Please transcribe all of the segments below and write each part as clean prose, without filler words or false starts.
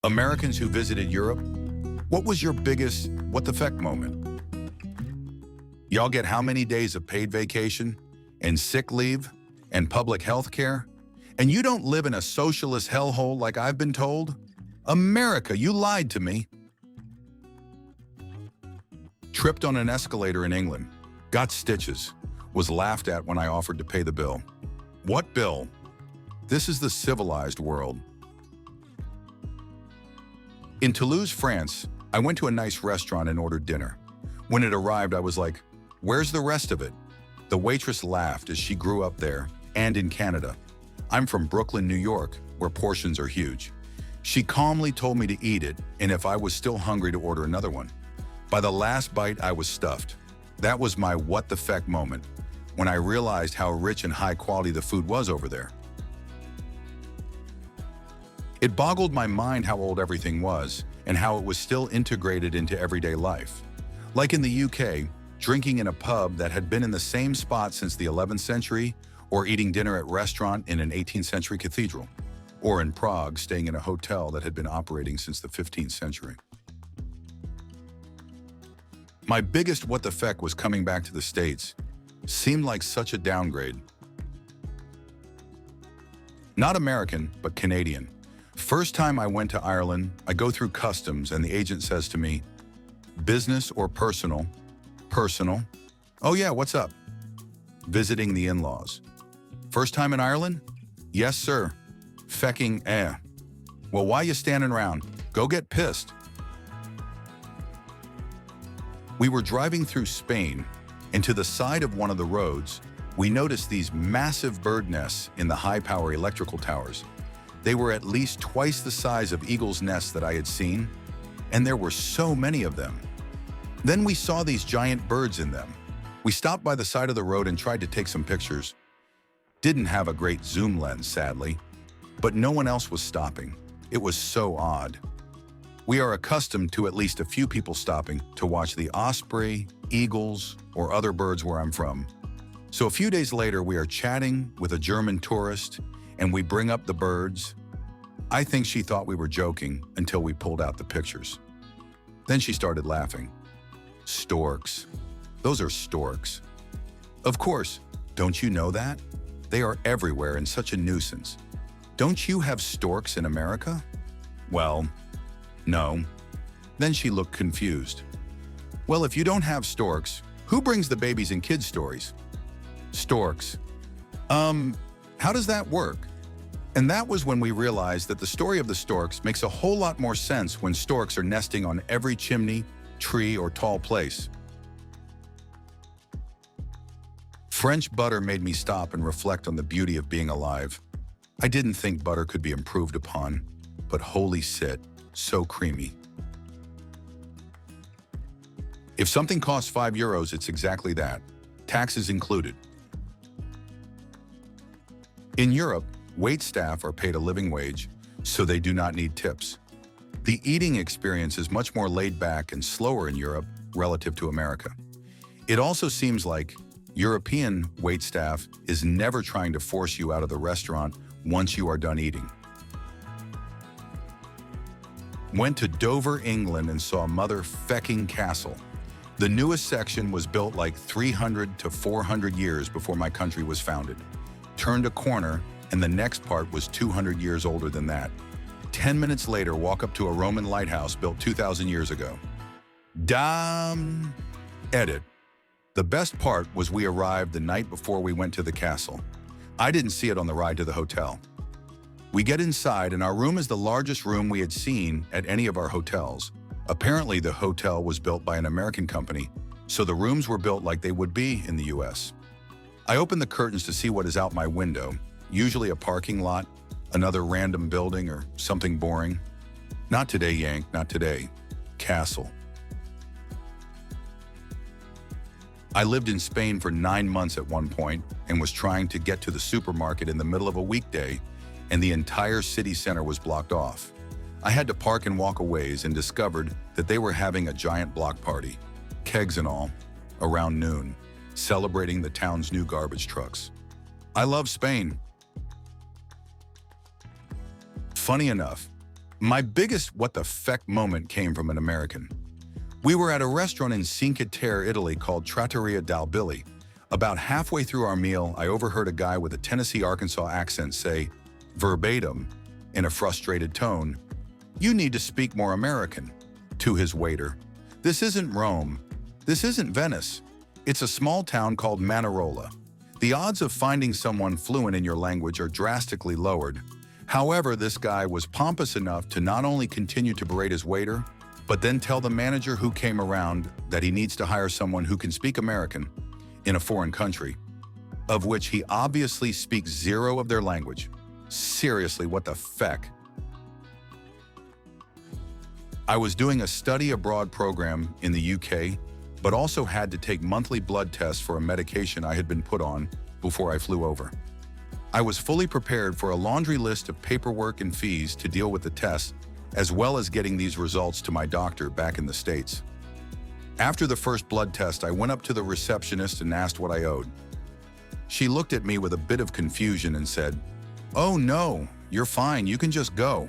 Americans who visited Europe, what was your biggest what the feck moment? Y'all get how many days of paid vacation and sick leave and public health care? And you don't live in a socialist hellhole like I've been told? America, you lied to me. Tripped on an escalator in England, got stitches, was laughed at when I offered to pay the bill. What bill? This is the civilized world. In Toulouse, France, I went to a nice restaurant and ordered dinner. When it arrived, I was like, "Where's the rest of it?" The waitress laughed as she grew up there and in Canada. I'm from Brooklyn, New York, where portions are huge. She calmly told me to eat it, and if I was still hungry to order another one. By the last bite, I was stuffed. That was my what the feck moment, when I realized how rich and high quality the food was over there. It boggled my mind how old everything was and how it was still integrated into everyday life. Like in the UK, drinking in a pub that had been in the same spot since the 11th century, or eating dinner at a restaurant in an 18th century cathedral, or in Prague, staying in a hotel that had been operating since the 15th century. My biggest what the feck was coming back to the States. Seemed like such a downgrade. Not American, but Canadian. First time I went to Ireland, I go through customs and the agent says to me, "Business or personal?" "Personal." "Oh yeah, what's up?" "Visiting the in-laws." "First time in Ireland?" "Yes, sir." "Fecking eh." "Well, why you standing around? Go get pissed." We were driving through Spain, and to the side of one of the roads, we noticed these massive bird nests in the high-power electrical towers. They were at least twice the size of eagles' nests that I had seen, and there were so many of them. Then we saw these giant birds in them. We stopped by the side of the road and tried to take some pictures. Didn't have a great zoom lens, sadly, but no one else was stopping. It was so odd. We are accustomed to at least a few people stopping to watch the osprey, eagles, or other birds where I'm from. So a few days later, we are chatting with a German tourist, and we bring up the birds. I think she thought we were joking until we pulled out the pictures. Then she started laughing. Storks. Those are storks. Of course, don't you know that? They are everywhere and such a nuisance. Don't you have storks in America? Well, no. Then she looked confused. Well, if you don't have storks, who brings the babies and kids stories? Storks. How does that work? And that was when we realized that the story of the storks makes a whole lot more sense when storks are nesting on every chimney, tree, or tall place. French butter made me stop and reflect on the beauty of being alive. I didn't think butter could be improved upon, but holy shit, so creamy. If something costs €5, it's exactly that, taxes included. In Europe, wait staff are paid a living wage, so they do not need tips. The eating experience is much more laid back and slower in Europe relative to America. It also seems like European wait staff is never trying to force you out of the restaurant once you are done eating. Went to Dover, England and saw Mother Fecking Castle. The newest section was built like 300 to 400 years before my country was founded. Turned a corner, and the next part was 200 years older than that. 10 minutes later, walk up to a Roman lighthouse built 2,000 years ago. Damn. Edit. The best part was we arrived the night before we went to the castle. I didn't see it on the ride to the hotel. We get inside, and our room is the largest room we had seen at any of our hotels. Apparently, the hotel was built by an American company, so the rooms were built like they would be in the US. I open the curtains to see what is out my window, usually a parking lot, another random building, or something boring. Not today, Yank, not today. Castle. I lived in Spain for 9 months at one point and was trying to get to the supermarket in the middle of a weekday, and the entire city center was blocked off. I had to park and walk a ways and discovered that they were having a giant block party, kegs and all, around noon, celebrating the town's new garbage trucks. I love Spain. Funny enough, My biggest what the feck moment came from an American. We were at a restaurant in Cinque Terre, Italy called Trattoria Dal Billy. About halfway through our meal, I overheard a guy with a Tennessee, Arkansas accent say, verbatim, in a frustrated tone, "You need to speak more American," to his waiter. "This isn't Rome. This isn't Venice. It's a small town called Manarola. The odds of finding someone fluent in your language are drastically lowered." However, this guy was pompous enough to not only continue to berate his waiter, but then tell the manager who came around that he needs to hire someone who can speak American in a foreign country, of which he obviously speaks zero of their language. Seriously, what the feck? I was doing a study abroad program in the UK, but also had to take monthly blood tests for a medication I had been put on before I flew over. I was fully prepared for a laundry list of paperwork and fees to deal with the tests, as well as getting these results to my doctor back in the States. After the first blood test, I went up to the receptionist and asked what I owed. She looked at me with a bit of confusion and said, "Oh no, you're fine, you can just go."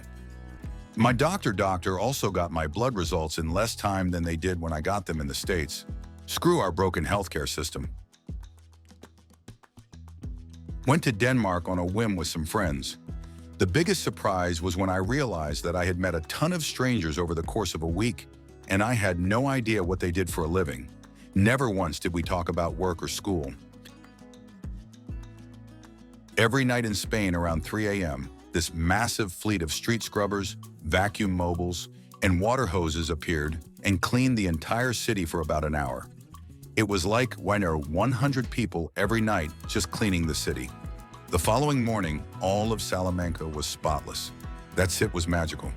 My doctor also got my blood results in less time than they did when I got them in the States. Screw our broken healthcare system. Went to Denmark on a whim with some friends. The biggest surprise was when I realized that I had met a ton of strangers over the course of a week, and I had no idea what they did for a living. Never once did we talk about work or school. Every night in Spain around 3 a.m., this massive fleet of street scrubbers, vacuum mobiles, and water hoses appeared and cleaned the entire city for about an hour. It was like when there were 100 people every night just cleaning the city. The following morning, all of Salamanca was spotless. That sit was magical.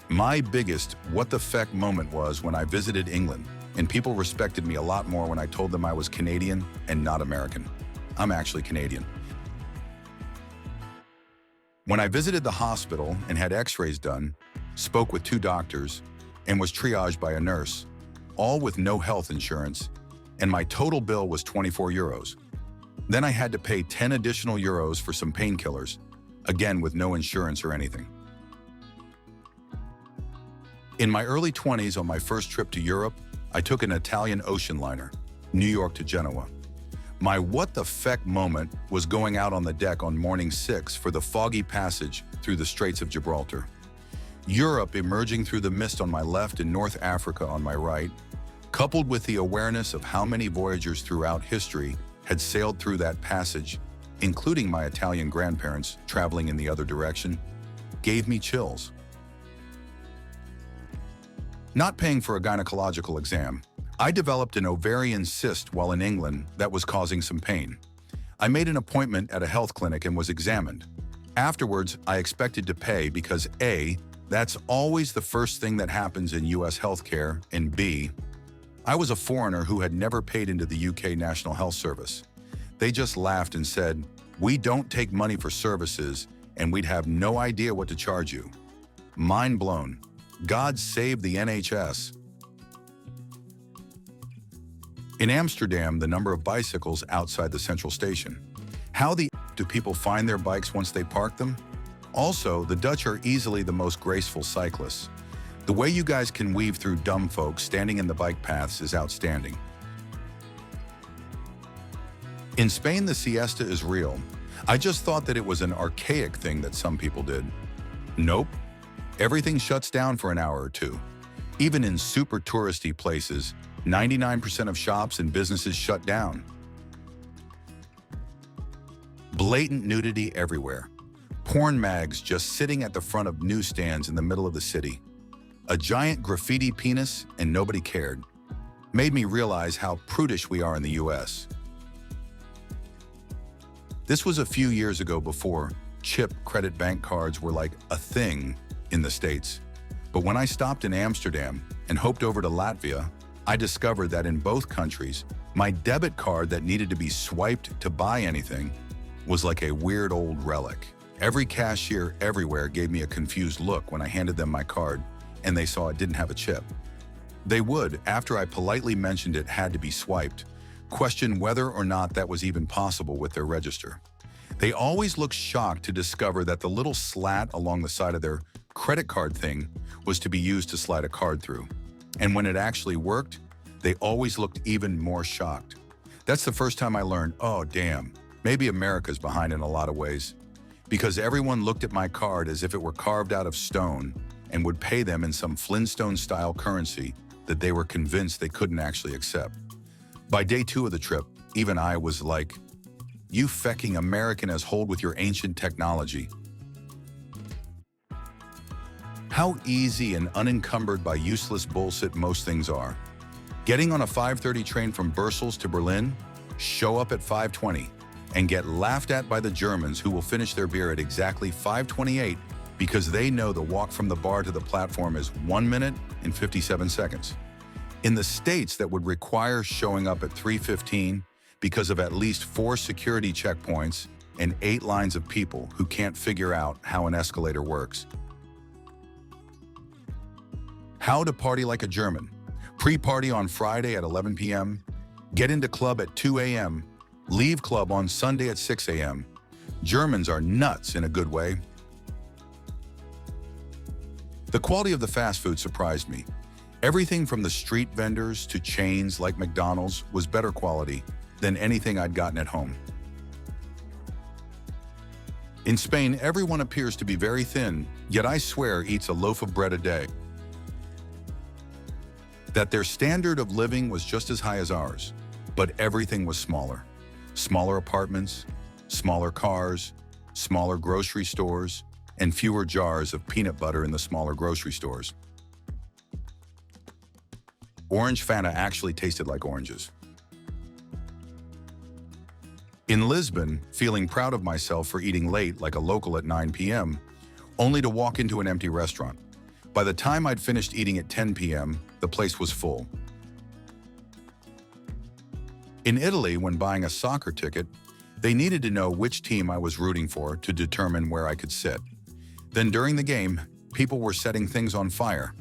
My biggest what the feck moment was when I visited England, and people respected me a lot more when I told them I was Canadian and not American. I'm actually Canadian. When I visited the hospital and had x-rays done, spoke with 2 doctors, and was triaged by a nurse, all with no health insurance, and my total bill was 24 euros. Then I had to pay 10 additional euros for some painkillers, again with no insurance or anything. In my early 20s, on my first trip to Europe, I took an Italian ocean liner, New York to Genoa. My what the feck moment was going out on the deck on morning 6 for the foggy passage through the Straits of Gibraltar. Europe emerging through the mist on my left and North Africa on my right, coupled with the awareness of how many voyagers throughout history had sailed through that passage, including my Italian grandparents traveling in the other direction, gave me chills. Not paying for a gynecological exam, I developed an ovarian cyst while in England that was causing some pain. I made an appointment at a health clinic and was examined. Afterwards, I expected to pay because A, that's always the first thing that happens in US healthcare, and B, I was a foreigner who had never paid into the UK National Health Service. They just laughed and said, "We don't take money for services, and we'd have no idea what to charge you." Mind blown. God save the NHS. In Amsterdam, the number of bicycles outside the central station. How the do people find their bikes once they park them? Also, the Dutch are easily the most graceful cyclists. The way you guys can weave through dumb folks standing in the bike paths is outstanding. In Spain, the siesta is real. I just thought that it was an archaic thing that some people did. Nope. Everything shuts down for an hour or two. Even in super touristy places, 99% of shops and businesses shut down. Blatant nudity everywhere. Porn mags just sitting at the front of newsstands in the middle of the city. A giant graffiti penis and nobody cared. Made me realize how prudish we are in the US. This was a few years ago before chip credit bank cards were like a thing in the States. But when I stopped in Amsterdam and hoped over to Latvia, I discovered that in both countries, my debit card that needed to be swiped to buy anything was like a weird old relic. Every cashier everywhere gave me a confused look when I handed them my card and they saw it didn't have a chip. They would, after I politely mentioned it had to be swiped, question whether or not that was even possible with their register. They always looked shocked to discover that the little slat along the side of their credit card thing was to be used to slide a card through. And when it actually worked, they always looked even more shocked. That's the first time I learned, oh damn, maybe America's behind in a lot of ways. Because everyone looked at my card as if it were carved out of stone and would pay them in some Flintstone-style currency that they were convinced they couldn't actually accept. By day 2 of the trip, even I was like, you fecking American as hold with your ancient technology. How easy and unencumbered by useless bullshit most things are. Getting on a 5:30 train from Brussels to Berlin, show up at 5:20, and get laughed at by the Germans who will finish their beer at exactly 5:28 because they know the walk from the bar to the platform is 1 minute and 57 seconds. In the States, that would require showing up at 3:15 because of at least 4 security checkpoints and 8 lines of people who can't figure out how an escalator works. How to party like a German. Pre-party on Friday at 11 p.m., get into club at 2 a.m., leave club on Sunday at 6 a.m. Germans are nuts in a good way. The quality of the fast food surprised me. Everything from the street vendors to chains like McDonald's was better quality than anything I'd gotten at home. In Spain, everyone appears to be very thin, yet I swear eats a loaf of bread a day. That their standard of living was just as high as ours, but everything was smaller. Smaller apartments, smaller cars, smaller grocery stores, and fewer jars of peanut butter in the smaller grocery stores. Orange Fanta actually tasted like oranges. In Lisbon, feeling proud of myself for eating late like a local at 9 p.m., only to walk into an empty restaurant. By the time I'd finished eating at 10 p.m., the place was full. In Italy, when buying a soccer ticket, they needed to know which team I was rooting for to determine where I could sit. Then during the game, people were setting things on fire.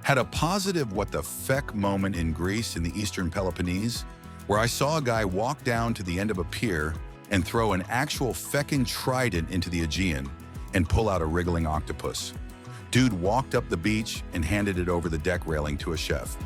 Had a positive what the feck moment in Greece in the Eastern Peloponnese, where I saw a guy walk down to the end of a pier and throw an actual fecking trident into the Aegean and pull out a wriggling octopus. Dude walked up the beach and handed it over the deck railing to a chef.